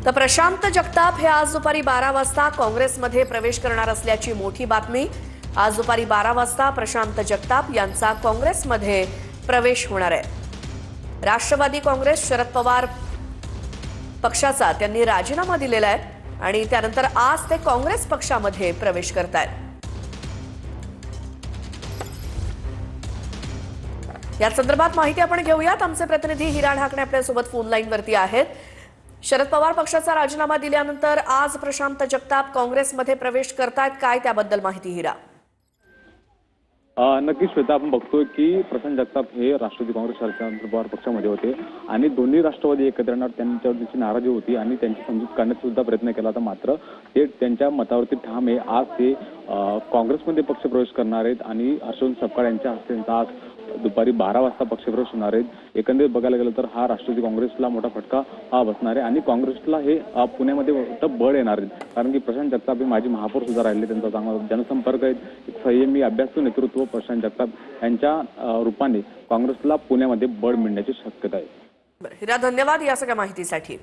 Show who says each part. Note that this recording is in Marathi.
Speaker 1: तर प्रशांत जगताप हे आज दुपारी 12 वाजता काँग्रेसमध्ये प्रवेश करणार असल्याची मोठी बातमी। आज दुपारी 12 वाजता प्रशांत जगताप यांचा काँग्रेसमध्ये प्रवेश होणार आहे। राष्ट्रवादी काँग्रेस शरद पवार पक्षाचा त्यांनी राजीनामा दिलेला आहे आणि त्यानंतर आज ते काँग्रेस पक्षामध्ये प्रवेश करतायत। या संदर्भात माहिती आपण घेऊयात। आमचे प्रतिनिधी हिरा ढाकणे आपल्यासोबत फोन लाईन वरती आहेत। शरद पवार पक्षाचा राजीनामा दिल्यानंतर आज प्रशांत जगताप काँग्रेसमध्ये प्रवेश करतायत, काय त्याबद्दल माहिती हिरा?
Speaker 2: नक्कीच श्वेता, आपण बघतोय की प्रशांत जगताप हे राष्ट्रवादी काँग्रेस शरद पवार पक्षामध्ये होते आणि दोन्ही राष्ट्रवादी एकत्र येणार त्यांच्यावरची नाराजी होती आणि त्यांची समजूत काढण्याचा सुद्धा प्रयत्न केला होता। मात्र ते त्यांच्या मतावरती ठाम आहे। आज ते काँग्रेसमध्ये पक्षप्रवेश करणार आहेत आणि हर्षवर्धन सपकाळ यांच्या हस्ते त्यांचा आज दुपारी 12 वाजता पक्षप्रवेश होणार आहेत। एकंदरीत बघायला गेलं तर हा राष्ट्रवादी काँग्रेसला मोठा फटका बसणार आहे आणि काँग्रेसला हे पुण्यामध्ये मोठं बळ येणार आहे, कारण की प्रशांत जगताप हे माजी महापौर सुद्धा राहिले। त्यांचा चांगला जनसंपर्क आहे, एक संयमी अभ्यासू नेतृत्व प्रशांत जगताप यांच्या रूपाने काँग्रेसला पुण्यामध्ये बळ मिळण्याची शक्यता आहे।
Speaker 1: हिरा, धन्यवाद या सगळ्या माहितीसाठी।